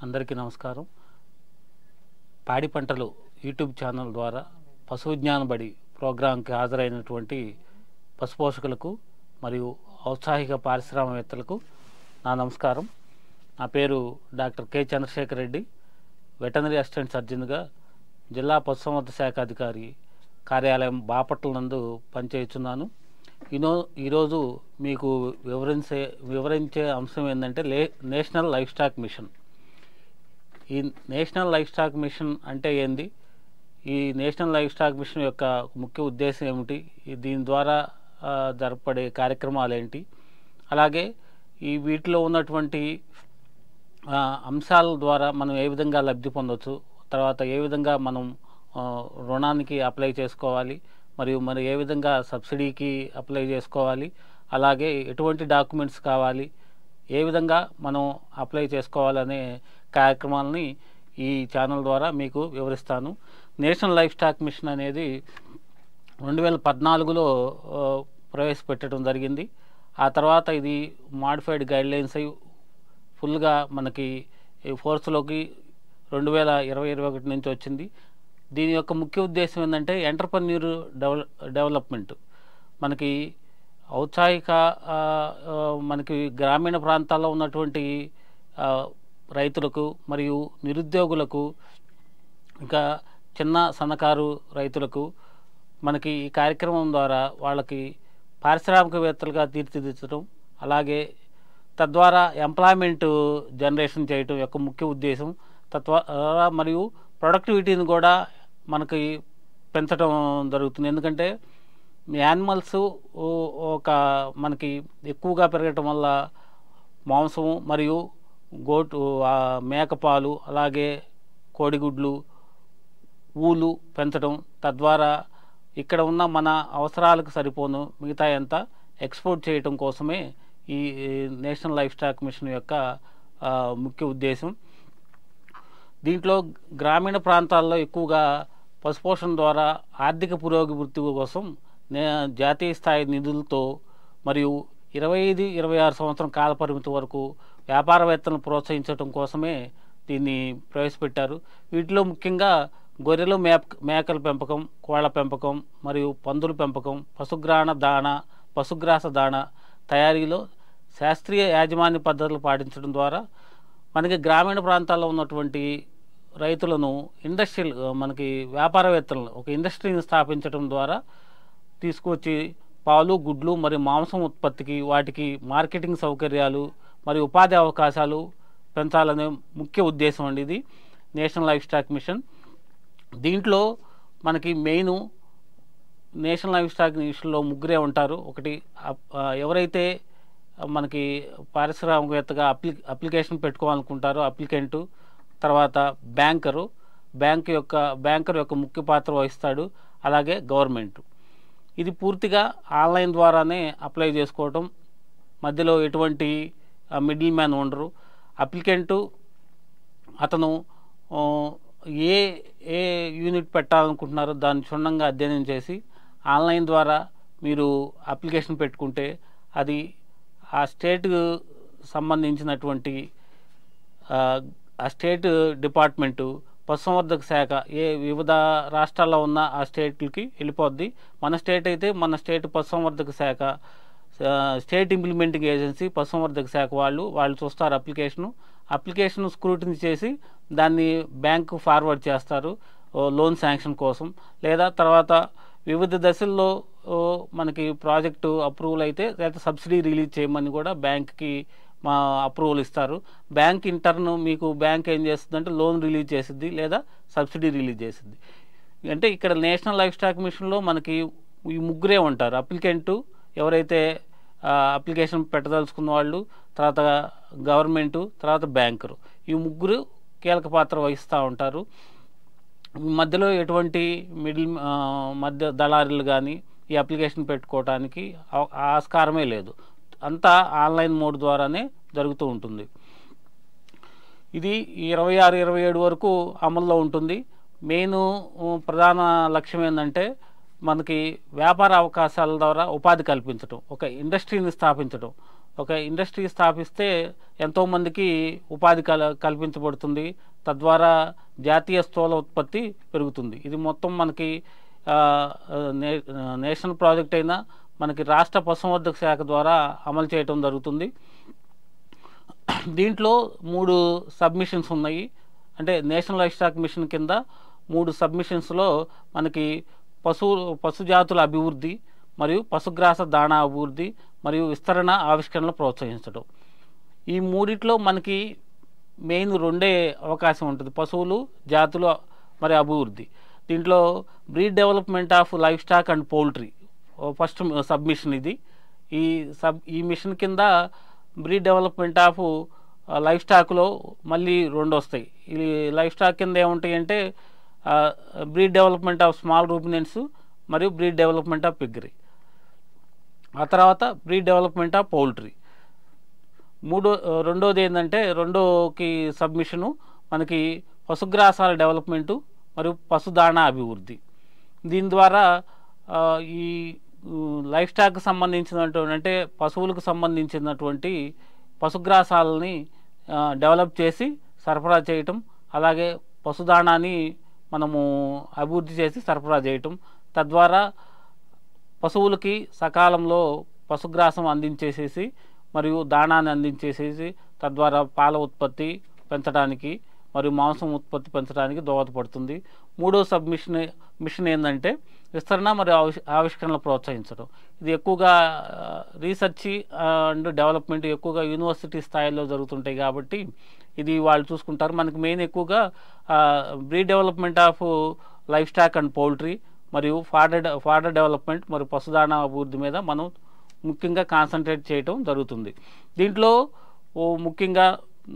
అందరికీ నమస్కారం. పాడి పంటలు యూట్యూబ్ ఛానల్ ద్వారా పశు విజ్ఞాన బడి ప్రోగ్రాంకి హాజరైనటువంటి పశుపోషకులకు మరియు ఔత్సాహిక పారిశ్రామికవేత్తలకు నా నమస్కారం. నా పేరు doctor K Chandrashekar Reddy, veterinary assistant సర్జన్గా జిల్లా పశుసంవర్ధక శాఖ అధికారి కార్యాలయం బాపట్ల నందు పనిచేస్తున్నాను. ఈరోజు మీకు వివరించే అంశం ఏంటంటే నేషనల్ లైఫ్ స్టాక్ మిషన్. ఈ నేషనల్ లైఫ్ స్టాక్ మిషన్ అంటే ఏంది, ఈ నేషనల్ లైఫ్ స్టాక్ మిషన్ యొక్క ముఖ్య ఉద్దేశం ఏమిటి, దీని ద్వారా జరపడే కార్యక్రమాలు ఏంటి, అలాగే వీటిలో ఉన్నటువంటి అంశాల ద్వారా మనం ఏ విధంగా లబ్ధి పొందవచ్చు, తర్వాత ఏ విధంగా మనం రుణానికి అప్లై చేసుకోవాలి, మరి ఏ విధంగా సబ్సిడీకి అప్లై చేసుకోవాలి, అలాగే ఎటువంటి డాక్యుమెంట్స్ కావాలి, ఏ విధంగా మనం అప్లై చేసుకోవాలనే కార్యక్రమాలని ఈ ఛానల్ ద్వారా మీకు వివరిస్తాను. నేషనల్ లైఫ్ స్టాక్ మిషన్ అనేది 2014లో ప్రవేశపెట్టడం జరిగింది. ఆ తర్వాత ఇది మాడిఫైడ్ గైడ్లైన్స్ అయి ఫుల్గా మనకి ఫోర్స్లోకి 2020-21 నుంచి వచ్చింది. దీని యొక్క ముఖ్య ఉద్దేశం ఏంటంటే ఎంటర్‌ప్రెన్యూర్ డెవలప్మెంట్. మనకి ఔత్సాహిక మనకి గ్రామీణ ప్రాంతాల్లో ఉన్నటువంటి రైతులకు మరియు నిరుద్యోగులకు, ఇంకా చిన్న సన్నకారు రైతులకు మనకి ఈ కార్యక్రమం ద్వారా వాళ్ళకి పారిశ్రామికవేత్తలుగా తీర్చిదిద్దడం, అలాగే తద్వారా ఎంప్లాయ్మెంట్ జనరేషన్ చేయటం యొక్క ముఖ్య ఉద్దేశం. తద్వారా మరియు ప్రొడక్టివిటీని కూడా మనకి పెంచడం జరుగుతుంది. ఎందుకంటే యానిమల్స్ మనకి ఎక్కువగా పెరగటం వల్ల మాంసము మరియు మేకపాలు, అలాగే కోడిగుడ్లు, ఊలు పెంచడం, తద్వారా ఇక్కడ ఉన్న మన అవసరాలకు సరిపోను మిగతా ఎంత ఎక్స్పోర్ట్ చేయటం కోసమే ఈ నేషనల్ లైఫ్ స్టాక్ మిషన్ యొక్క ముఖ్య ఉద్దేశం. దీంట్లో గ్రామీణ ప్రాంతాల్లో ఎక్కువగా పశుపోషణ ద్వారా ఆర్థిక పురోభివృద్ధి కోసం జాతీయ స్థాయి నిధులతో మరియు 25-26 సంవత్సరం కాల పరిమితి వరకు వ్యాపారవేత్తలను ప్రోత్సహించడం కోసమే దీన్ని ప్రవేశపెట్టారు. వీటిలో ముఖ్యంగా గొర్రెలు, మేకల పెంపకం, కోళ్ల పెంపకం మరియు పందుల పెంపకం, పశుగ్రాస దాణ తయారీలో శాస్త్రీయ యాజమాన్య పద్ధతులు పాటించడం ద్వారా మనకి గ్రామీణ ప్రాంతాల్లో ఉన్నటువంటి రైతులను మనకి వ్యాపారవేత్తలను ఒక ఇండస్ట్రీని స్థాపించడం ద్వారా తీసుకొచ్చి పాలు, గుడ్లు మరియు మాంసం ఉత్పత్తికి, వాటికి మార్కెటింగ్ సౌకర్యాలు మరియు ఉపాధి అవకాశాలు పెంచాలనే ముఖ్య ఉద్దేశం అండి ఇది నేషనల్ లైఫ్ స్టాక్ మిషన్. దీంట్లో మనకి మెయిన్ నేషనల్ లైఫ్ స్టాక్ మిషన్లో ముగ్గురే ఉంటారు. ఒకటి ఎవరైతే మనకి పారిశ్రామికవేత్తగా అప్లికేషన్ పెట్టుకోవాలనుకుంటారో అప్లికెంటు, తర్వాత బ్యాంకర్ యొక్క ముఖ్య పాత్ర వహిస్తాడు, అలాగే గవర్నమెంట్. ఇది పూర్తిగా ఆన్లైన్ ద్వారానే అప్లై చేసుకోవటం, మధ్యలో ఎటువంటి మిడిల్ మ్యాన్ ఉండరు. అప్లికెంటు అతను ఏ యూనిట్ పెట్టాలనుకుంటున్నారో దాన్ని క్షుణ్ణంగా అధ్యయనం చేసి ఆన్లైన్ ద్వారా మీరు అప్లికేషన్ పెట్టుకుంటే అది ఆ స్టేట్కు సంబంధించినటువంటి ఆ స్టేట్ డిపార్ట్మెంటు పశుసంవర్ధక శాఖ వివిధ రాష్ట్రాల్లో ఉన్న ఆ స్టేట్లకి వెళ్ళిపోద్ది. మన స్టేట్ అయితే మన స్టేట్ పశుసంవర్ధక శాఖ, స్టేట్ ఇంప్లిమెంటింగ్ ఏజెన్సీ పశుసంవర్ధక శాఖ వాళ్ళు చూస్తారు అప్లికేషన్ స్క్రూటినీ చేసి దాన్ని బ్యాంకు ఫార్వర్డ్ చేస్తారు లోన్ శాంక్షన్ కోసం. లేదా తర్వాత వివిధ దశల్లో మనకి ప్రాజెక్టు అప్రూవల్ అయితే లేదా సబ్సిడీ రిలీజ్ చేయమని కూడా బ్యాంక్కి అప్రూవల్ ఇస్తారు. బ్యాంక్ మీకు బ్యాంక్ ఏం చేస్తుందంటే లోన్ రిలీజ్ చేసిద్ది లేదా సబ్సిడీ రిలీజ్ చేసిద్ది. అంటే ఇక్కడ నేషనల్ లైఫ్ స్టాక్ మిషన్లో మనకి ఈ ముగ్గురే ఉంటారు. అప్లికెంటు, ఎవరైతే అప్లికేషన్ పెట్టదలుచుకున్న వాళ్ళు, తర్వాత గవర్నమెంటు, తర్వాత బ్యాంకరు, ఈ ముగ్గురు కీలక పాత్ర వహిస్తూ ఉంటారు. మధ్యలో ఎటువంటి మధ్య దళారీలు కానీ ఈ అప్లికేషన్ పెట్టుకోవడానికి ఆస్కారమే లేదు. అంతా ఆన్లైన్ మోడ్ ద్వారానే జరుగుతూ ఉంటుంది. ఇది 26-27 వరకు అమల్లో ఉంటుంది. మెయిన్ ప్రధాన లక్ష్యం ఏంటంటే మనకి వ్యాపార అవకాశాల ద్వారా ఉపాధి కల్పించడం, ఒక ఇండస్ట్రీని స్థాపించడం. ఒక ఇండస్ట్రీ స్థాపిస్తే ఎంతోమందికి ఉపాధి కల్పించబడుతుంది. తద్వారా జాతీయ స్థూల ఉత్పత్తి పెరుగుతుంది. ఇది మొత్తం మనకి నేషనల్ ప్రాజెక్ట్ అయినా మనకి రాష్ట్ర పశుసంవర్ధక శాఖ ద్వారా అమలు చేయటం జరుగుతుంది. దీంట్లో 3 సబ్మిషన్స్ ఉన్నాయి. అంటే నేషనల్ లైఫ్ స్టాక్ మిషన్ కింద 3 సబ్మిషన్స్లో మనకి పశుజాతుల అభివృద్ధి మరియు పశుగ్రాస దాణా అభివృద్ధి మరియు విస్తరణ ఆవిష్కరణలు ప్రోత్సహించడం. ఈ మూడిట్లో మనకి మెయిన్ 2 అవకాశం ఉంటుంది: పశువులు, జాతులు మరియు అభివృద్ధి. దీంట్లో breed development of life stock and poultry first submission ఇది. ఈ మిషన్ కింద బ్రీడ్ డెవలప్మెంట్ ఆఫ్ లైఫ్ స్టాక్లో మళ్ళీ 2 వస్తాయి. ఈ లైఫ్ స్టాక్ కింద ఏముంటాయి అంటే breed development of small ruminants మరియు బ్రీడ్ డెవలప్మెంట్ ఆఫ్ పిగ్గరీ. ఆ తర్వాత బ్రీడ్ డెవలప్మెంట్ ఆఫ్ పౌల్ట్రీ. రెండోది ఏంటంటే రెండోకి సబ్మిషను మనకి పశుగ్రాసాల డెవలప్మెంటు మరియు పశుదాణా అభివృద్ధి. దీని ద్వారా ఈ లైఫ్ స్టాక్కి సంబంధించినటువంటి అంటే పశువులకు సంబంధించినటువంటి పశుగ్రాసాలని డెవలప్ చేసి సరఫరా చేయటం, అలాగే పశుదాణాన్ని మనము అభివృద్ధి చేసి సరఫరా చేయటం, తద్వారా పశువులకి సకాలంలో పశుగ్రాసం అందించేసేసి మరియు దాణాన్ని అందించేసేసి తద్వారా పాల ఉత్పత్తి పెంచడానికి మరియు మాంసం ఉత్పత్తి పెంచడానికి దోహదపడుతుంది. మూడో మిషన్ ఏంటంటే విస్తరణ మరియు ఆవిష్కరణలు ప్రోత్సహించడం. ఇది ఎక్కువగా రీసెర్చ్ అండ్ డెవలప్మెంట్ ఎక్కువగా యూనివర్సిటీ స్థాయిలో జరుగుతుంటాయి కాబట్టి ఇది వాళ్ళు చూసుకుంటారు. మనకి మెయిన్ ఎక్కువగా breed development of life stock and poultry మరియు ఫాడర్ డెవలప్మెంట్ మరియు పశుదాణా అభివృద్ధి మీద మనం ముఖ్యంగా కాన్సన్ట్రేట్ చేయటం జరుగుతుంది. దీంట్లో ముఖ్యంగా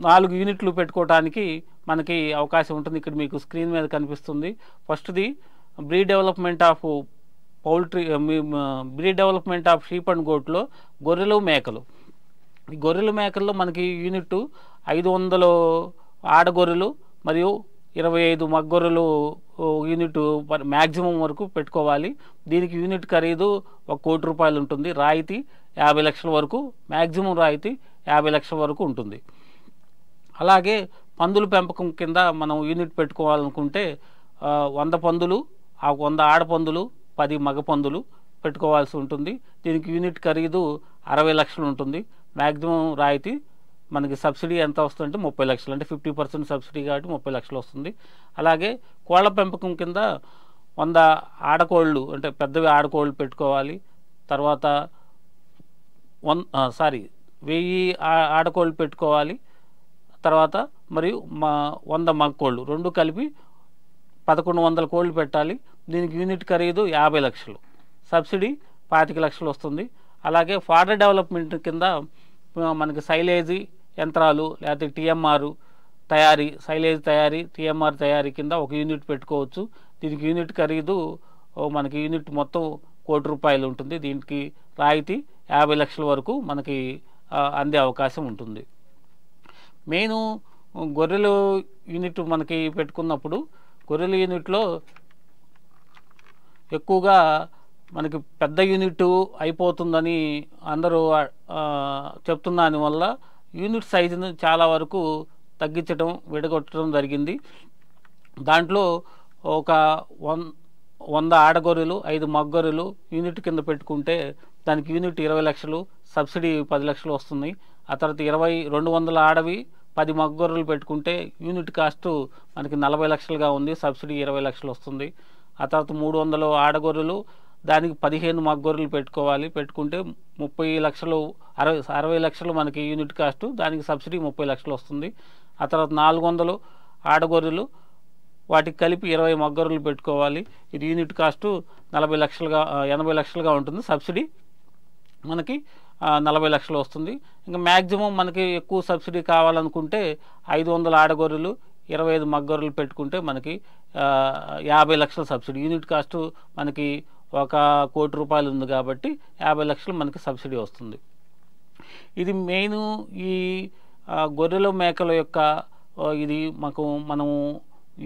4 యూనిట్లు పెట్టుకోవడానికి మనకి అవకాశం ఉంటుంది. ఇక్కడ మీకు స్క్రీన్ మీద కనిపిస్తుంది. ఫస్ట్ది breed development of poultry, breed development of sheep and గోట్లో గొర్రెలు, మేకలు. ఈ గొర్రెలు మేకల్లో మనకి యూనిట్ 500 ఆడగొర్రెలు మరియు 25 మగ్గొర్రెలు యూనిట్ మ్యాక్సిమం వరకు పెట్టుకోవాలి. దీనికి యూనిట్ ఖరీదు 1 కోటి రూపాయలు ఉంటుంది. రాయితీ 50 లక్షల వరకు, మ్యాక్సిమం రాయితీ 50 లక్షల వరకు ఉంటుంది. అలాగే పందుల పెంపకం కింద మనం యూనిట్ పెట్టుకోవాలనుకుంటే 100 పందులు, 100 ఆడపందులు, 10 మగ పందులు పెట్టుకోవాల్సి ఉంటుంది. దీనికి యూనిట్ ఖరీదు 60 లక్షలు ఉంటుంది. మ్యాక్సిమం రాయితీ మనకి సబ్సిడీ ఎంత వస్తుందంటే 30 లక్షలు, అంటే 50% సబ్సిడీ కాబట్టి 30 లక్షలు వస్తుంది. అలాగే కోళ్ల పెంపకం కింద 100 ఆడకోళ్ళు అంటే పెద్దవి ఆడకోళ్ళు పెట్టుకోవాలి. తర్వాత 1000 ఆడకోళ్ళు పెట్టుకోవాలి. తర్వాత మరియు 100 మగకోళ్ళు, 2 కలిపి 1100 కోళ్ళు పెట్టాలి. దీనికి యూనిట్ ఖరీదు 50 లక్షలు, సబ్సిడీ 25 లక్షలు వస్తుంది. అలాగే ఫాడర్ డెవలప్మెంట్ కింద మనకి సైలేజీ యంత్రాలు లేకపోతే టీఎంఆర్ తయారీ, సైలేజ్ తయారీ, టీఎంఆర్ తయారీ కింద 1 యూనిట్ పెట్టుకోవచ్చు. దీనికి యూనిట్ ఖరీదు మనకి యూనిట్ మొత్తం 1 కోటి రూపాయలు ఉంటుంది. దీనికి రాయితీ 50 లక్షల వరకు మనకి అందే అవకాశం ఉంటుంది. మెయిన్ గొర్రెలు యూనిట్ మనకి పెట్టుకున్నప్పుడు గొర్రెల యూనిట్లో ఎక్కువగా మనకి పెద్ద యూనిట్ అయిపోతుందని అందరూ చెప్తున్న దానివల్ల యూనిట్ సైజును చాలా వరకు తగ్గించడం, విడగొట్టడం జరిగింది. దాంట్లో ఒక 100 ఆడగొర్రెలు, 5 మగ్గొర్రెలు యూనిట్ కింద పెట్టుకుంటే దానికి యూనిట్ 20 లక్షలు, సబ్సిడీ 10 లక్షలు వస్తుంది. ఆ తర్వాత 200 ఆడవి, 10 మగ్గొర్రెలు పెట్టుకుంటే యూనిట్ కాస్ట్ మనకి 40 లక్షలుగా ఉంది, సబ్సిడీ 20 లక్షలు వస్తుంది. ఆ తర్వాత 300 ఆడగొర్రెలు, దానికి 15 మగ్గొర్రెలు పెట్టుకుంటే 30 లక్షలు, 60 లక్షలు మనకి యూనిట్ కాస్ట్, దానికి సబ్సిడీ 30 లక్షలు వస్తుంది. ఆ తర్వాత 400 ఆడగొర్రెలు, వాటికి కలిపి 20 మగ్గొర్రెలు పెట్టుకోవాలి. ఇది యూనిట్ కాస్ట్ 80 లక్షలుగా ఉంటుంది, సబ్సిడీ మనకి 40 లక్షలు వస్తుంది. ఇంకా మ్యాక్సిమం మనకి ఎక్కువ సబ్సిడీ కావాలనుకుంటే 500 ఆడగొర్రెలు, 25 మగ్గొర్రెలు పెట్టుకుంటే మనకి 50 లక్షల సబ్సిడీ. యూనిట్ కాస్ట్ మనకి 1 కోటి రూపాయలు ఉంది కాబట్టి 50 లక్షలు మనకి సబ్సిడీ వస్తుంది. ఇది మెయిన్ ఈ గొర్రెల మేకల యొక్క ఇది మనము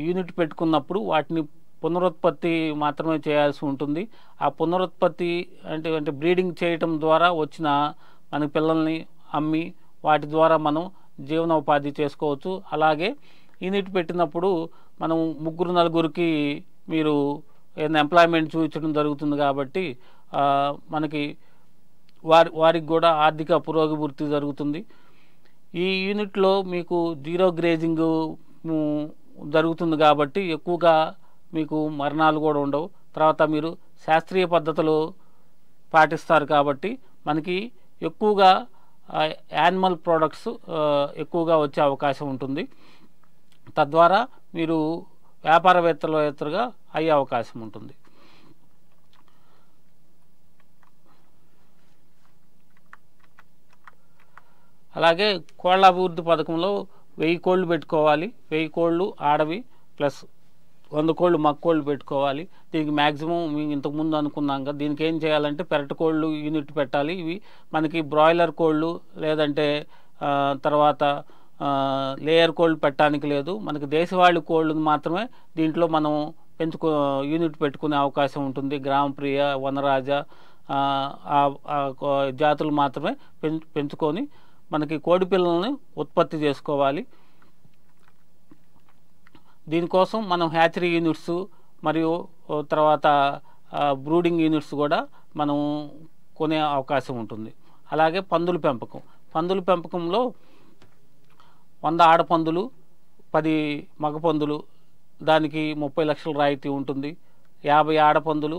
యూనిట్ పెట్టుకున్నప్పుడు వాటిని పునరుత్పత్తి మాత్రమే చేయాల్సి ఉంటుంది. ఆ పునరుత్పత్తి అంటే బ్రీడింగ్ చేయటం ద్వారా వచ్చిన మన పిల్లల్ని అమ్మి వాటి ద్వారా మనం జీవనోపాధి చేసుకోవచ్చు. అలాగే యూనిట్ పెట్టినప్పుడు మనం 3-4కి మీరు ఏదైనా ఎంప్లాయ్మెంట్ చూపించడం జరుగుతుంది కాబట్టి మనకి వారికి కూడా ఆర్థిక పురోగతి జరుగుతుంది. ఈ యూనిట్లో మీకు జీరో గ్రేజింగ్ జరుగుతుంది కాబట్టి ఎక్కువగా మీకు మరణాలు కూడా ఉండవు. తర్వాత మీరు శాస్త్రీయ పద్ధతులు పాటిస్తారు కాబట్టి మనకి ఎక్కువగా యానిమల్ ప్రోడక్ట్స్ ఎక్కువగా వచ్చే అవకాశం ఉంటుంది. తద్వారా మీరు వ్యాపారవేత్తలుగా అయ్యే అవకాశం ఉంటుంది. అలాగే కోళ్ళ అభివృద్ధి పథకంలో 1000 కోళ్ళు పెట్టుకోవాలి. 1000 కోళ్ళు ఆడవి ప్లస్ 100 కోళ్ళు మగకోళ్ళు పెట్టుకోవాలి. దీనికి మ్యాక్సిమం మేము ఇంతకుముందు అనుకున్నాం కదా, దీనికి ఏం చేయాలంటే పెరటి కోళ్ళు యూనిట్ పెట్టాలి. ఇవి మనకి బ్రాయిలర్ కోళ్ళు లేదంటే తర్వాత లేయర్ కోళ్ళు పెట్టడానికి లేదు. మనకి దేశవాళీ కోళ్ళు మాత్రమే దీంట్లో మనం యూనిట్ పెట్టుకునే అవకాశం ఉంటుంది. గ్రామప్రియ, వనరాజ జాతులు మాత్రమే పెంచుకొని మనకి కోడి పిల్లల్ని ఉత్పత్తి చేసుకోవాలి. దీనికోసం మనం హ్యాచరీ యూనిట్స్ మరియు తర్వాత బ్రూడింగ్ యూనిట్స్ కూడా మనం కొనే అవకాశం ఉంటుంది. అలాగే పందుల పెంపకంలో 100 ఆడపందులు 10 మగపందులు దానికి 30 లక్షల రాయితీ ఉంటుంది. 50 ఆడపందులు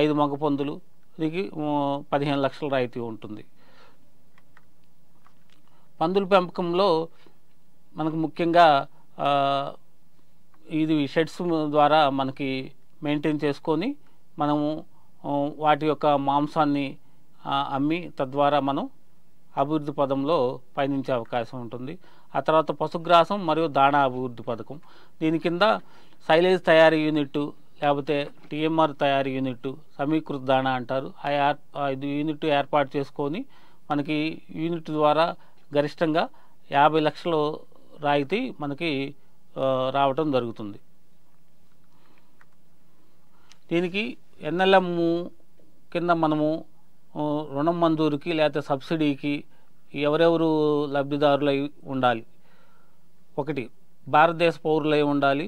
5 మగపందులు దీనికి 15 లక్షల రాయితీ ఉంటుంది. పందుల పెంపకంలో మనకు ముఖ్యంగా ఇది షెడ్స్ ద్వారా మనకి మెయింటైన్ చేసుకొని మనము వాటి యొక్క మాంసాన్ని అమ్మి తద్వారా మనం అభివృద్ధి పదంలో పయనించే అవకాశం ఉంటుంది. ఆ తర్వాత పశుగ్రాసం మరియు దాణా అభివృద్ధి పథకం, దీని కింద సైలేజ్ తయారీ యూనిట్ లేకపోతే టీఎంఆర్ తయారీ యూనిట్, సమీకృత దాణా అంటారు. ఆ యూనిట్ ఏర్పాటు చేసుకొని మనకి యూనిట్ ద్వారా గరిష్టంగా 50 లక్షల రాయితీ మనకి రావటం జరుగుతుంది. దీనికి ఎన్ఎల్ఎం కింద మనము రుణం మంజూరుకి లేకపోతే సబ్సిడీకి ఎవరెవరు లబ్ధిదారులై ఉండాలి? 1 భారతదేశ పౌరులై ఉండాలి.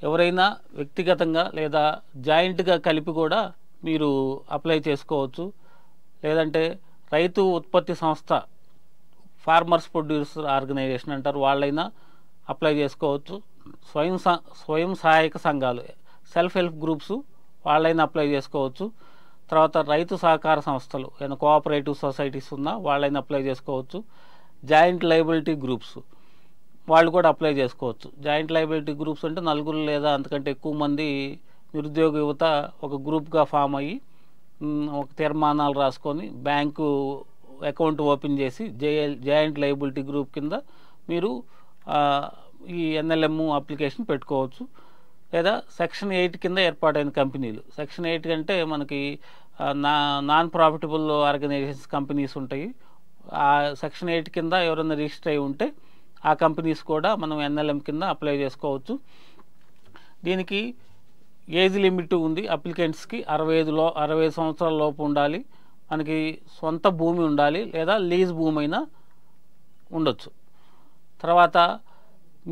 ఎవరైనా వ్యక్తిగతంగా లేదా జాయింట్గా కలిపి కూడా మీరు అప్లై చేసుకోవచ్చు. లేదంటే రైతు ఉత్పత్తి సంస్థ, ఫార్మర్స్ ప్రొడ్యూసర్ ఆర్గనైజేషన్ అంటారు, వాళ్ళైనా అప్లై చేసుకోవచ్చు. స్వయం సహాయక సంఘాలు, సెల్ఫ్ హెల్ప్ గ్రూప్స్ వాళ్ళైనా అప్లై చేసుకోవచ్చు. తర్వాత రైతు సహకార సంస్థలు, ఏదైనా కోఆపరేటివ్ సొసైటీస్ ఉన్నా వాళ్ళైనా అప్లై చేసుకోవచ్చు. జాయింట్ లయబిలిటీ గ్రూప్స్ వాళ్ళు కూడా అప్లై చేసుకోవచ్చు. జాయింట్ లయబిలిటీ గ్రూప్స్ అంటే 4 లేదా అంతకంటే ఎక్కువ మంది నిరుద్యోగ యువత ఒక గ్రూప్గా ఫామ్ అయ్యి ఒక తీర్మానాలు రాసుకొని బ్యాంకు అకౌంట్ ఓపెన్ చేసి జాయింట్ లయబిలిటీ గ్రూప్ కింద మీరు ఈ ఎన్ఎల్ఎం అప్లికేషన్ పెట్టుకోవచ్చు. లేదా సెక్షన్ 8 కింద ఏర్పాటైన కంపెనీలు, సెక్షన్ 8 అంటే మనకి నాన్ ప్రాఫిటబుల్ ఆర్గనైజేషన్స్ కంపెనీస్ ఉంటాయి. ఆ సెక్షన్ 8 కింద ఎవరైనా రిజిస్టర్ అయి ఉంటే ఆ కంపెనీస్ కూడా మనం ఎన్ఎల్ఎం కింద అప్లై చేసుకోవచ్చు. దీనికి ఏజ్ లిమిట్ ఉంది. అప్లికెంట్స్కి 65 సంవత్సరాల లోపు ఉండాలి. మనకి సొంత భూమి ఉండాలి లేదా లీజ్ భూమి అయినా ఉండొచ్చు. తర్వాత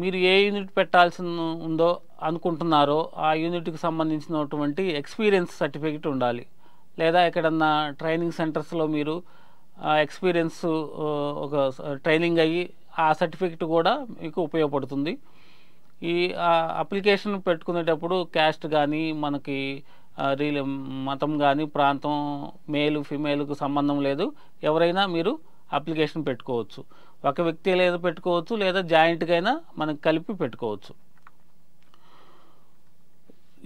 మీరు ఏ యూనిట్ పెట్టాల్సి ఉందో అనుకుంటున్నారో ఆ యూనిట్కి సంబంధించినటువంటి ఎక్స్పీరియన్స్ సర్టిఫికెట్ ఉండాలి. లేదా ఎక్కడన్నా ట్రైనింగ్ సెంటర్స్లో మీరు ఎక్స్పీరియన్స్ ఒక ట్రైనింగ్ అయ్యి ఆ సర్టిఫికెట్ కూడా మీకు ఉపయోగపడుతుంది. ఈ అప్లికేషన్ పెట్టుకునేటప్పుడు క్యాస్ట్ కానీ మనకి మతం కానీ ప్రాంతం మేలు ఫిమేల్కు సంబంధం లేదు. ఎవరైనా మీరు అప్లికేషన్ పెట్టుకోవచ్చు. ఒక వ్యక్తి లేదా పెట్టుకోవచ్చు లేదా జాయింట్గా అయినా మనకు కలిపి పెట్టుకోవచ్చు.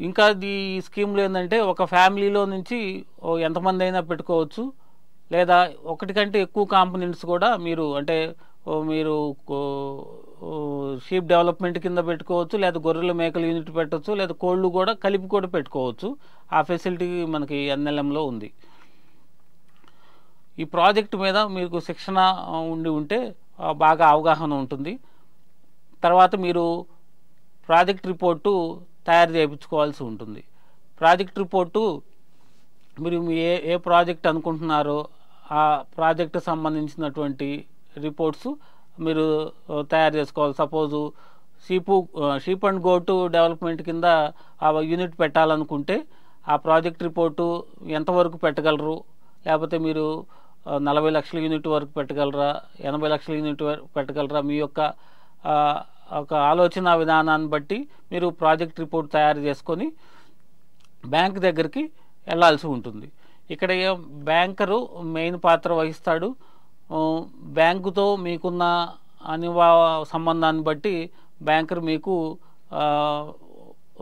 ఇంకా ఈ స్కీమ్లో ఏంటంటే ఒక ఫ్యామిలీలో నుంచి ఎంతమంది అయినా పెట్టుకోవచ్చు. లేదా 1 కంటే ఎక్కువ కాంపోనెంట్స్ కూడా మీరు అంటే మీరు షీప్ డెవలప్మెంట్ కింద పెట్టుకోవచ్చు, లేదా గొర్రెల మేకల యూనిట్ పెట్టవచ్చు, లేదా కోళ్ళు కూడా కలిపి కూడా పెట్టుకోవచ్చు. ఆ ఫెసిలిటీ మనకి ఎన్ఎల్ఎంలో ఉంది. ఈ ప్రాజెక్టు మీద మీకు శిక్షణ ఉంటే బాగా అవగాహన ఉంటుంది. తర్వాత మీరు ప్రాజెక్ట్ రిపోర్టు తయారు చేయించుకోవాల్సి ఉంటుంది. ప్రాజెక్ట్ రిపోర్టు మీరు ఏ ప్రాజెక్ట్ అనుకుంటున్నారో ఆ ప్రాజెక్టు సంబంధించినటువంటి రిపోర్ట్స్ మీరు తయారు చేసుకోవాలి. Suppose sheep and goat development కింద ఆ యూనిట్ పెట్టాలనుకుంటే ఆ ప్రాజెక్ట్ రిపోర్టు ఎంతవరకు పెట్టగలరు, లేకపోతే మీరు 40 లక్షల యూనిట్ వరకు పెట్టగలరా, 80 లక్షల యూనిట్ వరకు పెట్టగలరా, మీ యొక్క ఒక ఆలోచన విధానాన్ని బట్టి మీరు ప్రాజెక్ట్ రిపోర్ట్ తయారు చేసుకొని బ్యాంక్ దగ్గరికి వెళ్ళాల్సి ఉంటుంది. ఇక్కడ బ్యాంకరు మెయిన్ పాత్ర వహిస్తాడు. బ్యాంకుతో మీకున్న సంబంధాన్ని బట్టి బ్యాంకర్ మీకు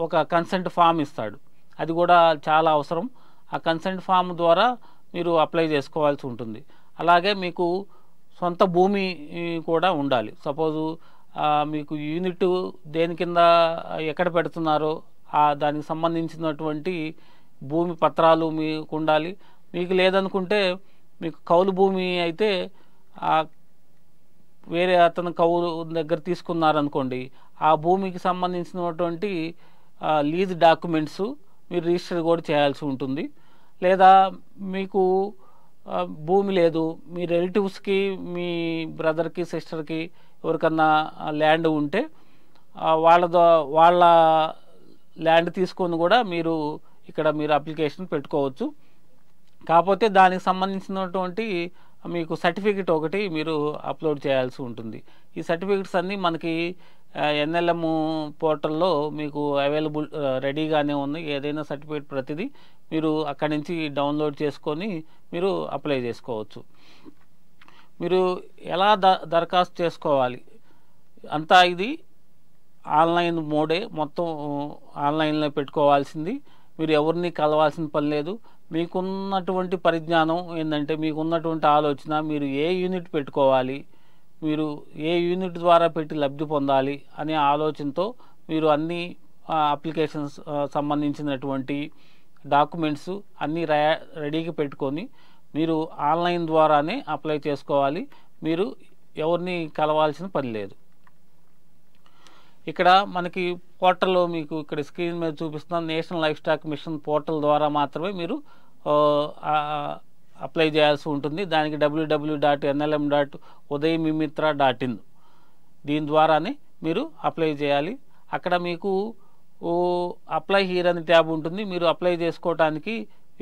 ఒక కన్సెంట్ ఫామ్ ఇస్తాడు. అది కూడా చాలా అవసరం. ఆ కన్సెంట్ ఫామ్ ద్వారా మీరు అప్లై చేసుకోవాల్సి ఉంటుంది. అలాగే మీకు సొంత భూమి కూడా ఉండాలి. సపోజు మీకు యూనిట్ దేని కింద ఎక్కడ పెడుతున్నారో దానికి సంబంధించినటువంటి భూమి పత్రాలు మీకు ఉండాలి. మీకు లేదనుకుంటే మీకు కౌలు భూమి అయితే వేరే అతను కౌలు దగ్గర తీసుకున్నారనుకోండి, ఆ భూమికి సంబంధించినటువంటి లీజ్ డాక్యుమెంట్స్ మీరు రిజిస్టర్ కూడా చేయాల్సి ఉంటుంది. లేదా మీకు భూమి లేదు, మీ రిలేటివ్స్కి, మీ బ్రదర్కి, సిస్టర్కి ఎవరికన్నా ల్యాండ్ ఉంటే వాళ్ళ ల్యాండ్ తీసుకొని కూడా మీరు ఇక్కడ అప్లికేషన్ పెట్టుకోవచ్చు. కాకపోతే దానికి సంబంధించినటువంటి మీకు సర్టిఫికెట్ ఒకటి మీరు అప్లోడ్ చేయాల్సి ఉంటుంది. ఈ సర్టిఫికెట్స్ అన్నీ మనకి NLM పోర్టల్లో మీకు అవైలబుల్ రెడీగానే ఉంది. ఏదైనా సర్టిఫికేట్ ప్రతిదీ మీరు అక్కడి నుంచి డౌన్లోడ్ చేసుకొని మీరు అప్లై చేసుకోవచ్చు. మీరు ఎలా దరఖాస్తు చేసుకోవాలి అంతా ఇది ఆన్లైన్ మోడే, మొత్తం ఆన్లైన్లో పెట్టుకోవాల్సింది. మీరు ఎవరిని కలవాల్సిన పని లేదు. మీకున్నటువంటి పరిజ్ఞానం ఏంటంటే, మీకున్నటువంటి ఆలోచన, మీరు ఏ యూనిట్ పెట్టుకోవాలి, మీరు ఏ యూనిట్ ద్వారా పెట్టి లబ్ధి పొందాలి అనే ఆలోచనతో మీరు అన్ని అప్లికేషన్స్ సంబంధించినటువంటి డాక్యుమెంట్స్ అన్నీ రెడీగా పెట్టుకొని మీరు ఆన్లైన్ ద్వారానే అప్లై చేసుకోవాలి. మీరు ఎవరిని కలవాల్సిన పని లేదు. ఇక్కడ మనకి పోర్టల్లో మీకు ఇక్కడ స్క్రీన్ మీద చూపిస్తున్న National Livestock Mission portal ద్వారా మాత్రమే మీరు అప్లై చేయాల్సి ఉంటుంది. దానికి www.nlm.udayamimitra.in దీని ద్వారానే మీరు అప్లై చేయాలి. అక్కడ మీకు అప్లై హియర్ అని ట్యాబ్ ఉంటుంది. మీరు అప్లై చేసుకోవడానికి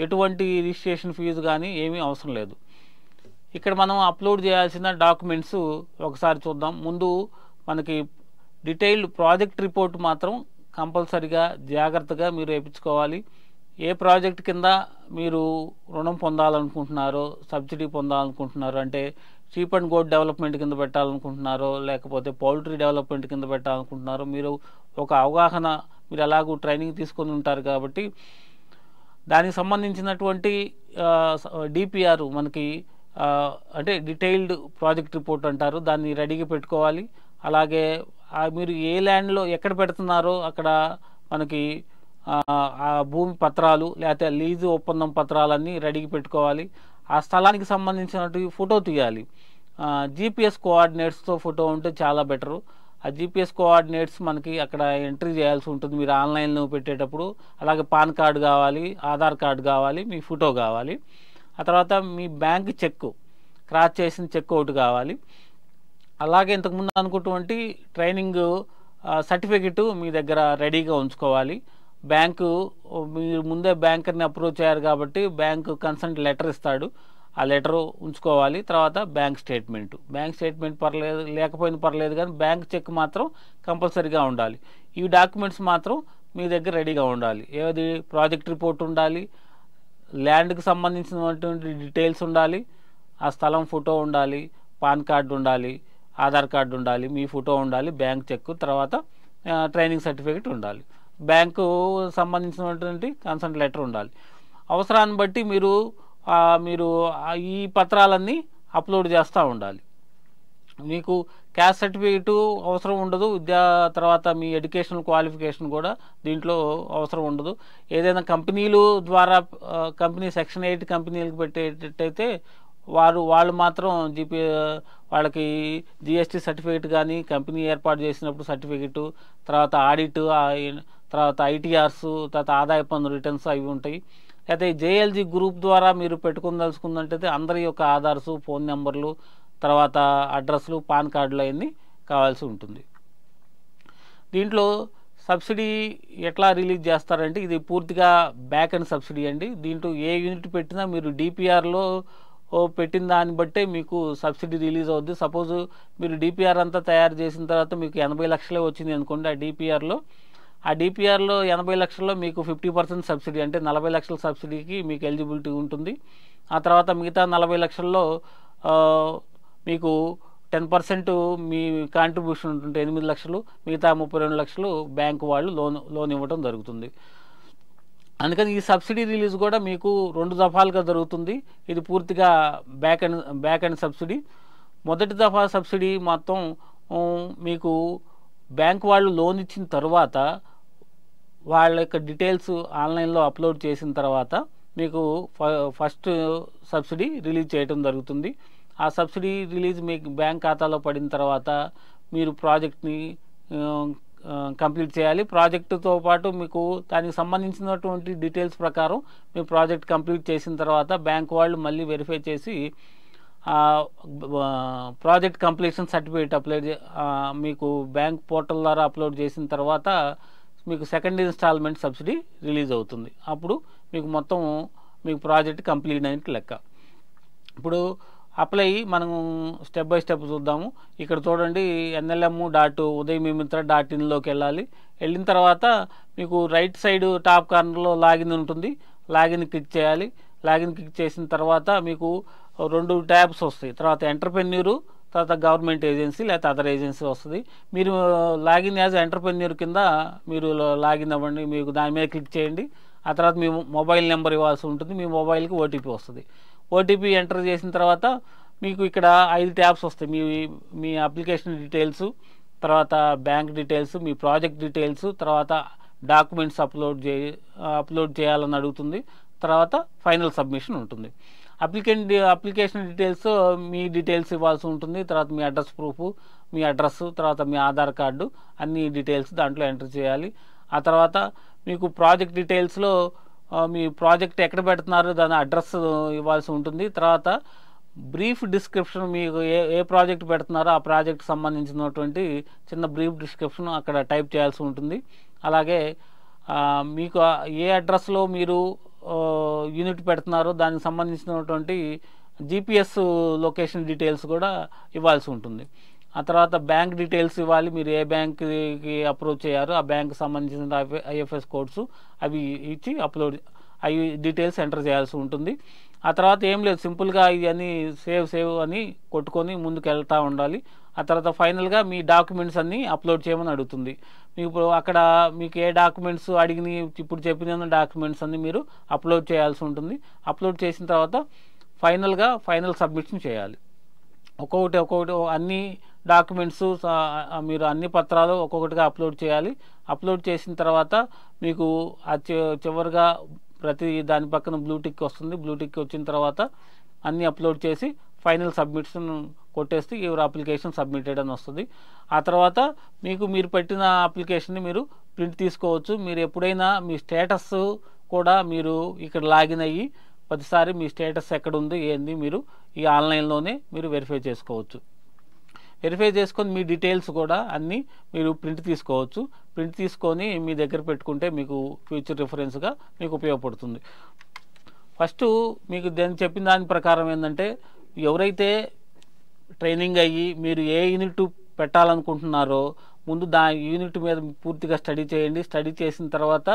ఎటువంటి రిజిస్ట్రేషన్ ఫీజు కానీ ఏమీ అవసరం లేదు. ఇక్కడ మనం అప్లోడ్ చేయాల్సిన డాక్యుమెంట్స్ ఒకసారి చూద్దాం. ముందు మనకి డీటెయిల్డ్ ప్రాజెక్ట్ రిపోర్ట్ మాత్రం కంపల్సరిగా జాగ్రత్తగా మీరు వేయించుకోవాలి. ఏ ప్రాజెక్ట్ కింద మీరు రుణం పొందాలనుకుంటున్నారో, సబ్సిడీ పొందాలనుకుంటున్నారో, అంటే షీప్ అండ్ గోట్ డెవలప్మెంట్ కింద పెట్టాలనుకుంటున్నారో, లేకపోతే పౌల్ట్రీ డెవలప్మెంట్ కింద పెట్టాలనుకుంటున్నారో, మీరు ఒక అవగాహన, మీరు ఎలాగూ ట్రైనింగ్ తీసుకొని ఉంటారు కాబట్టి దానికి సంబంధించినటువంటి DPR మనకి అంటే డీటెయిల్డ్ ప్రాజెక్ట్ రిపోర్ట్ అంటారు, దాన్ని రెడీగా పెట్టుకోవాలి. అలాగే మీరు ఏ ల్యాండ్లో ఎక్కడ పెడుతున్నారో అక్కడ మనకి ఆ భూమి పత్రాలు లేకపోతే లీజు ఒప్పందం పత్రాలన్నీ రెడీగా పెట్టుకోవాలి. ఆ స్థలానికి సంబంధించినటువంటి ఫోటో తీయాలి. GPS కోఆర్డినేట్స్తో ఫోటో ఉంటే చాలా బెటరు. ఆ GPS కోఆర్డినేట్స్ మనకి అక్కడ ఎంట్రీ చేయాల్సి ఉంటుంది మీరు ఆన్లైన్లో పెట్టేటప్పుడు. అలాగే పాన్ కార్డు కావాలి, ఆధార్ కార్డు కావాలి, మీ ఫోటో కావాలి. ఆ తర్వాత మీ బ్యాంక్ చెక్, క్రాస్ చేసిన చెక్ ఒకటి కావాలి. అలాగే ఇంతకుముందు అనుకున్నటువంటి ట్రైనింగ్ సర్టిఫికెట్ మీ దగ్గర రెడీగా ఉంచుకోవాలి. బ్యాంకు మీరు ముందే బ్యాంకర్ని అప్రోచ్ అయ్యారు కాబట్టి బ్యాంకు కన్సెంట్ లెటర్ ఇస్తాడు, ఆ లెటరు ఉంచుకోవాలి. తర్వాత బ్యాంక్ స్టేట్మెంట్ పర్లేదు, లేకపోయినా పర్లేదు, కానీ బ్యాంక్ చెక్ మాత్రం కంపల్సరీగా ఉండాలి. ఈ డాక్యుమెంట్స్ మాత్రం మీ దగ్గర రెడీగా ఉండాలి. ఏది ప్రాజెక్ట్ రిపోర్ట్ ఉండాలి, ల్యాండ్కి సంబంధించినటువంటి డీటెయిల్స్ ఉండాలి, ఆ స్థలం ఫోటో ఉండాలి, పాన్ కార్డు ఉండాలి, ఆధార్ కార్డు ఉండాలి, మీ ఫోటో ఉండాలి, బ్యాంక్ చెక్, తర్వాత ట్రైనింగ్ సర్టిఫికెట్ ఉండాలి, బ్యాంకు సంబంధించినటువంటి కన్సెంట్ లెటర్ ఉండాలి. అవసరాన్ని బట్టి మీరు ఈ పత్రాలన్నీ అప్లోడ్ చేస్తూ ఉండాలి. మీకు క్యాస్ట్ సర్టిఫికేటు అవసరం ఉండదు, తర్వాత మీ ఎడ్యుకేషనల్ క్వాలిఫికేషన్ కూడా దీంట్లో అవసరం ఉండదు. ఏదైనా కంపెనీలు ద్వారా కంపెనీ Section 8 కంపెనీలకు పెట్టేటట్టయితే వాళ్ళు మాత్రం వాళ్ళకి GST సర్టిఫికేట్ కానీ, కంపెనీ ఏర్పాటు చేసినప్పుడు సర్టిఫికేటు, తర్వాత ఆడిట్, తర్వాత ITRs, తర్వాత ఆదాయ పన్ను రిటర్న్స్ అవి ఉంటాయి. అయితే JLG గ్రూప్ ద్వారా మీరు పెట్టుకోదలుచుకున్నట్టయితే అందరి యొక్క ఆధార్సు, ఫోన్ నెంబర్లు, తర్వాత అడ్రస్లు, పాన్ కార్డులు అవన్నీ కావాల్సి ఉంటుంది. దీంట్లో సబ్సిడీ ఎట్లా రిలీజ్ చేస్తారంటే ఇది పూర్తిగా బ్యాక్ అండ్ సబ్సిడీ అండి. దీంట్లో ఏ యూనిట్ పెట్టినా మీరు డిపిఆర్లో పెట్టిన దాన్ని బట్టే మీకు సబ్సిడీ రిలీజ్ అవుద్ది. సపోజ్ మీరు డిపిఆర్ అంతా తయారు చేసిన తర్వాత మీకు 80 లక్షలే వచ్చింది అనుకోండి ఆ డిపిఆర్లో 80 లక్షల్లో మీకు 50% సబ్సిడీ అంటే 40 లక్షల సబ్సిడీకి మీకు ఎలిజిబిలిటీ ఉంటుంది. ఆ తర్వాత మిగతా 40 లక్షల్లో మీకు 10% మీ కాంట్రిబ్యూషన్ ఉంటుంటే 8 లక్షలు, మిగతా 32 లక్షలు బ్యాంకు వాళ్ళు లోన్ ఇవ్వడం జరుగుతుంది. అందుకని ఈ సబ్సిడీ రిలీజ్ కూడా మీకు 2 దఫాలుగా జరుగుతుంది. ఇది పూర్తిగా బ్యాక్ అండ్ సబ్సిడీ. మొదటి దఫా సబ్సిడీ మొత్తం మీకు బ్యాంక్ వాళ్ళు లోన్ ఇచ్చిన తర్వాత వాళ్ళ యొక్క డీటెయిల్స్ ఆన్లైన్లో అప్లోడ్ చేసిన తర్వాత మీకు ఫస్ట్ సబ్సిడీ రిలీజ్ చేయడం జరుగుతుంది. ఆ సబ్సిడీ రిలీజ్ మీకు బ్యాంక్ ఖాతాలో పడిన తర్వాత మీరు ప్రాజెక్ట్ని కంప్లీట్ చేయాలి. ప్రాజెక్టుతో పాటు మీకు దానికి సంబంధించినటువంటి డీటెయిల్స్ ప్రకారం మీ ప్రాజెక్ట్ కంప్లీట్ చేసిన తర్వాత బ్యాంక్ వాళ్ళు మళ్ళీ వెరిఫై చేసి ప్రాజెక్ట్ కంప్లీషన్ సర్టిఫికేట్ మీకు బ్యాంక్ పోర్టల్ ద్వారా అప్లోడ్ చేసిన తర్వాత మీకు సెకండ్ ఇన్స్టాల్మెంట్ సబ్సిడీ రిలీజ్ అవుతుంది. అప్పుడు మీకు మొత్తం మీకు ప్రాజెక్ట్ కంప్లీట్ అయినట్టు లెక్క. ఇప్పుడు అప్లై మనం స్టెప్ బై స్టెప్ చూద్దాము. ఇక్కడ చూడండి nlm.udaymeemitra.in వెళ్ళిన తర్వాత మీకు రైట్ సైడ్ టాప్ కార్నర్లో లాగిన్ ఉంటుంది. లాగిన్ క్లిక్ చేయాలి. లాగిన్ క్లిక్ చేసిన తర్వాత మీకు 2 ట్యాబ్స్ వస్తాయి. తర్వాత ఎంటర్ప్రెన్యూరు, తర్వాత గవర్నమెంట్ ఏజెన్సీ లేకపోతే అదర్ ఏజెన్సీ వస్తుంది. మీరు లాగిన్ యాజ్ ఎంటర్ప్రెన్యూర్ కింద మీరు లాగిన్ అవ్వండి. మీకు దాని మీద క్లిక్ చేయండి. ఆ తర్వాత మీ మొబైల్ నెంబర్ ఇవ్వాల్సి ఉంటుంది. మీ మొబైల్కి ఓటీపీ వస్తుంది. ఓటీపీ ఎంటర్ చేసిన తర్వాత మీకు ఇక్కడ 5 ట్యాబ్స్ వస్తాయి. మీ అప్లికేషన్ డీటెయిల్స్, తర్వాత బ్యాంక్ డీటెయిల్స్, మీ ప్రాజెక్ట్ డీటెయిల్స్, తర్వాత డాక్యుమెంట్స్ అప్లోడ్ చేయాలని అడుగుతుంది. తర్వాత ఫైనల్ సబ్మిషన్ ఉంటుంది. అప్లికేషన్ డీటెయిల్స్ మీ డీటెయిల్స్ ఇవ్వాల్సి ఉంటుంది. తర్వాత మీ అడ్రస్ ప్రూఫ్, మీ అడ్రస్, తర్వాత మీ ఆధార్ కార్డు అన్ని డీటెయిల్స్ దాంట్లో ఎంటర్ చేయాలి. ఆ తర్వాత మీకు ప్రాజెక్ట్ డీటెయిల్స్లో మీ ప్రాజెక్ట్ ఎక్కడ పెడుతున్నారు దాని అడ్రస్ ఇవ్వాల్సి ఉంటుంది. తర్వాత బ్రీఫ్ డిస్క్రిప్షన్ మీకు ఏ ప్రాజెక్ట్ పెడుతున్నారో ఆ ప్రాజెక్ట్ సంబంధించినటువంటి చిన్న బ్రీఫ్ డిస్క్రిప్షన్ అక్కడ టైప్ చేయాల్సి ఉంటుంది. అలాగే మీకు ఏ అడ్రస్లో మీరు యూనిట్ పెడుతున్నారో దానికి సంబంధించినటువంటి జీపీఎస్ లొకేషన్ డీటెయిల్స్ కూడా ఇవ్వాల్సి ఉంటుంది. ఆ తర్వాత బ్యాంక్ డీటెయిల్స్ ఇవ్వాలి. మీరు ఏ బ్యాంక్కి అప్రోచ్ అయ్యారో ఆ బ్యాంక్ సంబంధించిన ఐఎఫ్ఎస్ కోడ్స్ అవి ఇచ్చి అవి డీటెయిల్స్ ఎంటర్ చేయాల్సి ఉంటుంది. ఆ తర్వాత ఏం లేదు, సింపుల్గా ఇవన్నీ సేవ్ అని కొట్టుకొని ముందుకు వెళ్తూ ఉండాలి. ఆ తర్వాత ఫైనల్గా మీ డాక్యుమెంట్స్ అన్నీ అప్లోడ్ చేయమని అడుగుతుంది. మీకు అక్కడ మీకు ఏ డాక్యుమెంట్స్ అడిగిన ఇప్పుడు చెప్పిన డాక్యుమెంట్స్ అన్నీ మీరు అప్లోడ్ చేయాల్సి ఉంటుంది. అప్లోడ్ చేసిన తర్వాత ఫైనల్ సబ్మిషన్ చేయాలి. ఒక్కొక్కటి అన్ని డాక్యుమెంట్స్ మీరు అన్ని పత్రాలు ఒక్కొక్కటిగా అప్లోడ్ చేయాలి. అప్లోడ్ చేసిన తర్వాత మీకు చివరిగా ప్రతి దాని పక్కన బ్లూ టిక్ వస్తుంది. బ్లూ టిక్ వచ్చిన తర్వాత అన్నీ అప్లోడ్ చేసి ఫైనల్ సబ్మిషన్ కొట్టేస్తే యువర్ అప్లికేషన్ సబ్మిటెడ్ అని వస్తుంది. ఆ తర్వాత మీరు పెట్టిన అప్లికేషన్ని మీరు ప్రింట్ తీసుకోవచ్చు. మీరు ఎప్పుడైనా మీ స్టేటస్ కూడా మీరు ఇక్కడ లాగిన్ అయ్యి ప్రతిసారి మీ స్టేటస్ ఎక్కడ ఉంది ఏంది మీరు ఈ ఆన్లైన్లోనే మీరు వెరిఫై చేసుకోవచ్చు. వెరిఫై చేసుకొని మీ డీటెయిల్స్ కూడా అన్నీ మీరు ప్రింట్ తీసుకోవచ్చు. ప్రింట్ తీసుకొని మీ దగ్గర పెట్టుకుంటే మీకు ఫ్యూచర్ రిఫరెన్స్గా మీకు ఉపయోగపడుతుంది. ఫస్ట్ మీకు చెప్పిన దాని ప్రకారం ఏంటంటే ఎవరైతే ట్రైనింగ్ అయ్యి మీరు ఏ యూనిట్ పెట్టాలనుకుంటున్నారో ముందు యూనిట్ మీద పూర్తిగా స్టడీ చేయండి. స్టడీ చేసిన తర్వాత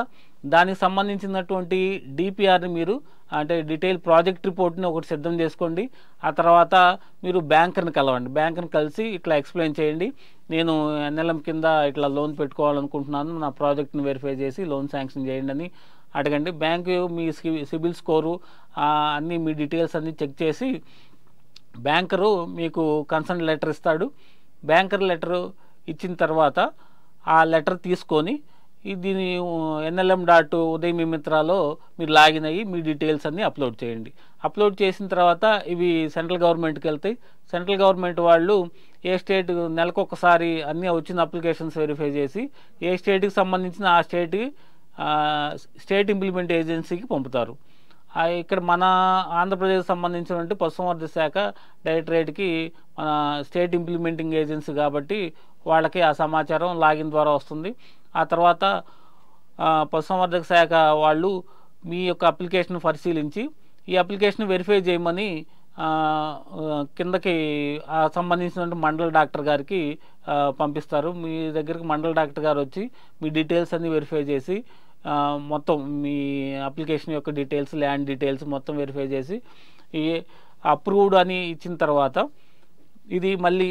దానికి సంబంధించినటువంటి డిపిఆర్ని మీరు అంటే డీటెయిల్ ప్రాజెక్ట్ రిపోర్ట్ని ఒకటి సిద్ధం చేసుకోండి. ఆ తర్వాత మీరు బ్యాంకర్ని కలవండి. బ్యాంకర్ని కలిసి ఇట్లా ఎక్స్ప్లెయిన్ చేయండి. నేను ఎన్ఎల్ఎం కింద ఇట్లా లోన్ పెట్టుకోవాలనుకుంటున్నాను, నా ప్రాజెక్ట్ని వెరిఫై చేసి లోన్ శాంక్షన్ చేయండి అని అడగండి. బ్యాంకు మీ సిబిల్ స్కోరు అన్నీ మీ డీటెయిల్స్ అన్నీ చెక్ చేసి బ్యాంకరు మీకు కన్సర్న్ లెటర్ ఇస్తాడు. బ్యాంకర్ లెటర్ ఇచ్చిన తర్వాత ఆ లెటర్ తీసుకొని దీని nlm.udaymeemitra మీరు లాగిన్ అయ్యి మీ డీటెయిల్స్ అన్నీ అప్లోడ్ చేయండి. అప్లోడ్ చేసిన తర్వాత ఇవి సెంట్రల్ గవర్నమెంట్కి వెళ్తాయి. సెంట్రల్ గవర్నమెంట్ వాళ్ళు ఏ స్టేట్ నెలకొకసారి అన్నీ వచ్చిన అప్లికేషన్స్ వెరిఫై చేసి ఏ స్టేట్కి సంబంధించిన ఆ స్టేట్ ఇంప్లిమెంట్ ఏజెన్సీకి పంపుతారు. ఇక్కడ మన ఆంధ్రప్రదేశ్ సంబంధించినటువంటి పశుసంవర్ధక శాఖ డైరెక్టరేట్కి మన స్టేట్ ఇంప్లిమెంటింగ్ ఏజెన్సీ కాబట్టి వాళ్ళకి ఆ సమాచారం లాగిన్ ద్వారా వస్తుంది. ఆ తర్వాత పశుసంవర్ధక శాఖ వాళ్ళు మీ యొక్క అప్లికేషన్ పరిశీలించి ఈ అప్లికేషన్ వెరిఫై చేయమని కిందకి సంబంధించిన మండల డాక్టర్ గారికి పంపిస్తారు. మీ దగ్గరికి మండల డాక్టర్ గారు వచ్చి మీ డీటెయిల్స్ అన్నీ వెరిఫై చేసి మొత్తం మీ అప్లికేషన్ యొక్క డీటెయిల్స్, ల్యాండ్ డీటెయిల్స్ మొత్తం వెరిఫై చేసి ఈ అప్రూవ్డ్ అని ఇచ్చిన తర్వాత ఇది మళ్ళీ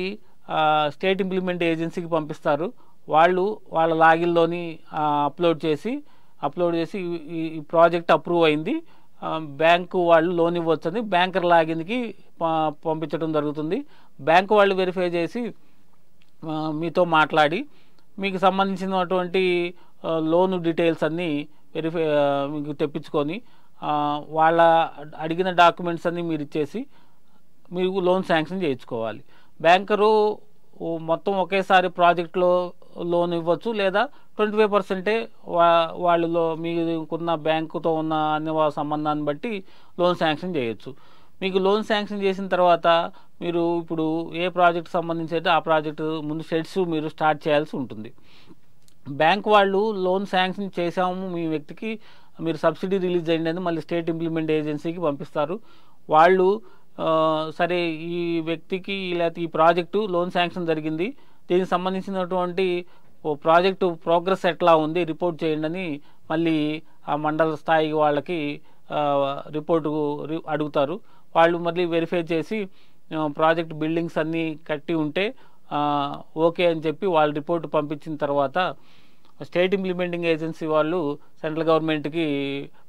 స్టేట్ ఇంప్లిమెంట్ ఏజెన్సీకి పంపిస్తారు. వాళ్ళు వాళ్ళ లాగిన్లోని అప్లోడ్ చేసి ఈ ప్రాజెక్ట్ అప్రూవ్ అయింది, బ్యాంకు వాళ్ళు లోన్ ఇవ్వచ్చని బ్యాంకర్ లాగిన్కి పంపించడం జరుగుతుంది. బ్యాంకు వాళ్ళు వెరిఫై చేసి మీతో మాట్లాడి మీకు సంబంధించినటువంటి లోను డీటెయిల్స్ అన్నీ మీకు తెప్పించుకొని వాళ్ళ అడిగిన డాక్యుమెంట్స్ అన్నీ మీరు ఇచ్చేసి మీకు లోన్ శాంక్షన్ చేయించుకోవాలి. బ్యాంకరు మొత్తం ఒకేసారి ప్రాజెక్టులో లోన్ ఇవ్వచ్చు, లేదా 25% వాళ్ళలో మీకున్న బ్యాంకుతో ఉన్న అన్ని సంబంధాన్ని బట్టి లోన్ శాంక్షన్ చేయొచ్చు. మీకు లోన్ శాంక్షన్ చేసిన తర్వాత మీరు ఇప్పుడు ఏ ప్రాజెక్ట్ సంబంధించి అయితే ఆ ప్రాజెక్టు ముందు షెడ్స్ మీరు స్టార్ట్ చేయాల్సి ఉంటుంది. బ్యాంక్ వాళ్ళు లోన్ శాంక్షన్ చేసాము మీ వ్యక్తికి, మీరు సబ్సిడీ రిలీజ్ అయ్యింది అని మళ్ళీ స్టేట్ ఇంప్లిమెంట్ ఏజెన్సీకి పంపిస్తారు. వాళ్ళు సరే ఈ వ్యక్తికి లేకపోతే ఈ ప్రాజెక్టు లోన్ శాంక్షన్ జరిగింది, దీనికి సంబంధించినటువంటి ప్రాజెక్టు ప్రోగ్రెస్ ఎట్లా ఉంది రిపోర్ట్ చేయండి అని మళ్ళీ ఆ మండల స్థాయి వాళ్ళకి రిపోర్టు అడుగుతారు. వాళ్ళు మళ్ళీ వెరిఫై చేసి ప్రాజెక్ట్ బిల్డింగ్స్ అన్నీ కట్టి ఉంటే ఓకే అని చెప్పి వాళ్ళు రిపోర్ట్ పంపించిన తర్వాత స్టేట్ ఇంప్లిమెంటింగ్ ఏజెన్సీ వాళ్ళు సెంట్రల్ గవర్నమెంట్కి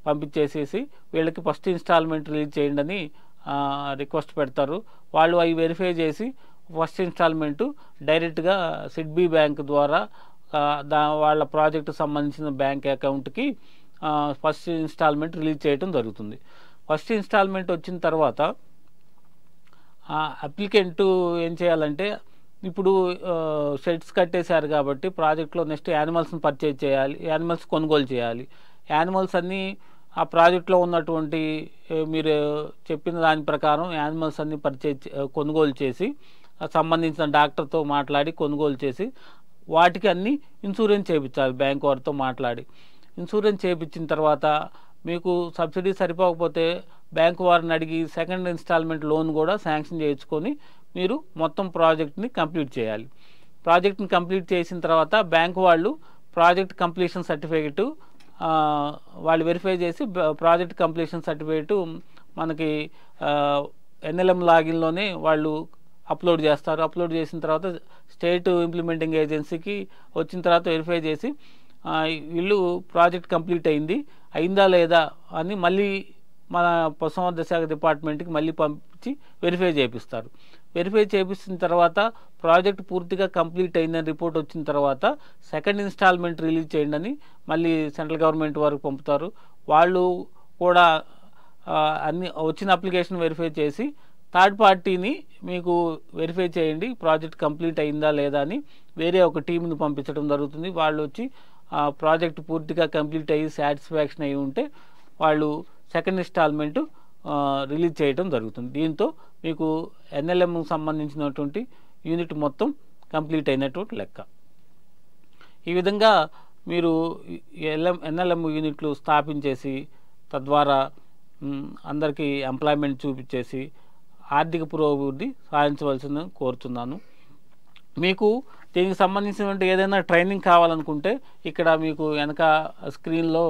పంపించేసేసి వీళ్ళకి ఫస్ట్ ఇన్స్టాల్మెంట్ రిలీజ్ చేయండి అని రిక్వెస్ట్ పెడతారు. వాళ్ళు అవి వెరిఫై చేసి ఫస్ట్ ఇన్స్టాల్మెంటు డైరెక్ట్గా సిడ్బీ బ్యాంక్ ద్వారా వాళ్ళ ప్రాజెక్టు సంబంధించిన బ్యాంక్ అకౌంట్కి ఫస్ట్ ఇన్స్టాల్మెంట్ రిలీజ్ చేయడం జరుగుతుంది. ఫస్ట్ ఇన్స్టాల్మెంట్ వచ్చిన తర్వాత అప్లికెంట్ ఏం చేయాలంటే, ఇప్పుడు షెడ్స్ కట్టేశారు కాబట్టి ప్రాజెక్ట్లో నెక్స్ట్ యానిమల్స్ని పర్చేజ్ చేయాలి, యానిమల్స్ కొనుగోలు చేయాలి. యానిమల్స్ అన్నీ ఆ ప్రాజెక్ట్లో ఉన్నటువంటి మీరు చెప్పిన దాని ప్రకారం యానిమల్స్ అన్నీ కొనుగోలు చేసి సంబంధించిన డాక్టర్తో మాట్లాడి కొనుగోలు చేసి వాటికి అన్నీ ఇన్సూరెన్స్ చేయించాలి. బ్యాంక్ వారితో మాట్లాడి ఇన్సూరెన్స్ చేయించిన తర్వాత మీకు సబ్సిడీ సరిపోకపోతే బ్యాంకు వారిని అడిగి సెకండ్ ఇన్స్టాల్మెంట్ లోన్ కూడా శాంక్షన్ చేయించుకొని మీరు మొత్తం ప్రాజెక్ట్ని కంప్లీట్ చేయాలి. ప్రాజెక్ట్ని కంప్లీట్ చేసిన తర్వాత బ్యాంకు వాళ్ళు ప్రాజెక్ట్ కంప్లీషన్ సర్టిఫికేటు వాళ్ళు వెరిఫై చేసి ప్రాజెక్ట్ కంప్లీషన్ సర్టిఫికేటు మనకి ఎన్ఎల్ఎం లాగిన్లోనే వాళ్ళు అప్లోడ్ చేస్తారు. అప్లోడ్ చేసిన తర్వాత స్టేట్ ఇంప్లిమెంటింగ్ ఏజెన్సీకి వచ్చిన తర్వాత వెరిఫై చేసి వీళ్ళు ప్రాజెక్ట్ కంప్లీట్ అయిందా లేదా అని మళ్ళీ మన పశుసంవర్ధక శాఖ డిపార్ట్మెంట్కి మళ్ళీ పంపించి వెరిఫై చేపిస్తారు. వెరిఫై చేపించిన తర్వాత ప్రాజెక్ట్ పూర్తిగా కంప్లీట్ అయిందని రిపోర్ట్ వచ్చిన తర్వాత సెకండ్ ఇన్స్టాల్మెంట్ రిలీజ్ చేయండి అని మళ్ళీ సెంట్రల్ గవర్నమెంట్ వారికి పంపుతారు. వాళ్ళు కూడా అన్ని వచ్చిన అప్లికేషన్ వెరిఫై చేసి థర్డ్ పార్టీని మీకు వెరిఫై చేయండి ప్రాజెక్ట్ కంప్లీట్ అయిందా లేదా అని వేరే ఒక టీంని పంపించడం జరుగుతుంది. వాళ్ళు వచ్చి ప్రాజెక్ట్ పూర్తిగా కంప్లీట్ అయ్యి సాటిస్ఫాక్షన్ అయ్యి ఉంటే వాళ్ళు సెకండ్ ఇన్స్టాల్మెంట్ రిలీజ్ చేయడం జరుగుతుంది. దీంతో మీకు ఎన్ఎల్ఎం సంబంధించినటువంటి యూనిట్ మొత్తం కంప్లీట్ అయినటువంటి లెక్క. ఈ విధంగా మీరు ఎన్ఎల్ఎం యూనిట్లు స్థాపించేసి తద్వారా అందరికీ ఎంప్లాయ్మెంట్ చూపించేసి ఆర్థిక పురోభివృద్ధి సాధించవలసిందని కోరుతున్నాను. మీకు దీనికి సంబంధించినటువంటి ఏదైనా ట్రైనింగ్ కావాలనుకుంటే ఇక్కడ మీకు వెనక స్క్రీన్లో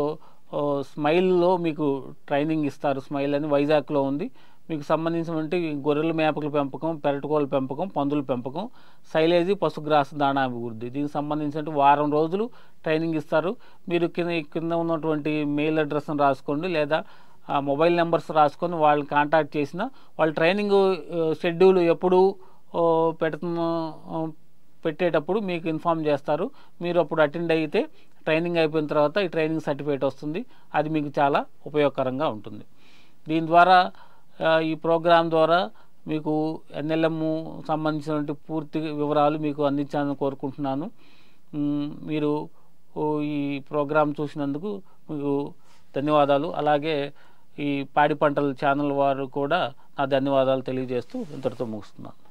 స్మైల్లో మీకు ట్రైనింగ్ ఇస్తారు. స్మైల్ అని వైజాగ్లో ఉంది. మీకు సంబంధించినటువంటి గొర్రెల మేపకుల పెంపకం, పెరటికోళ్ళ పెంపకం, పందుల పెంపకం, సైలేజీ, పశుగ్రాస దాణా అభివృద్ధి, దీనికి సంబంధించినటువంటి వారం రోజులు ట్రైనింగ్ ఇస్తారు. మీరు కింద ఉన్నటువంటి మెయిల్ అడ్రస్ని రాసుకోండి, లేదా మొబైల్ నెంబర్స్ రాసుకొని వాళ్ళని కాంటాక్ట్ చేసిన వాళ్ళు ట్రైనింగ్ షెడ్యూల్ ఎప్పుడు పెట్టేటప్పుడు మీకు ఇన్ఫామ్ చేస్తారు. మీరు అప్పుడు అటెండ్ అయితే ట్రైనింగ్ అయిపోయిన తర్వాత ఈ ట్రైనింగ్ సర్టిఫికేట్ వస్తుంది. అది మీకు చాలా ఉపయోగకరంగా ఉంటుంది. దీని ద్వారా ఈ ప్రోగ్రాం ద్వారా మీకు ఎన్ఎల్ఎం సంబంధించినటువంటి పూర్తి వివరాలు మీకు అందించాలని కోరుకుంటున్నాను. మీరు ఈ ప్రోగ్రాం చూసినందుకు మీకు ధన్యవాదాలు. అలాగే ఈ పాడి పంటల ఛానల్ వారు కూడా నా ధన్యవాదాలు తెలియజేస్తూ ఇంతటితో ముగిస్తున్నాను.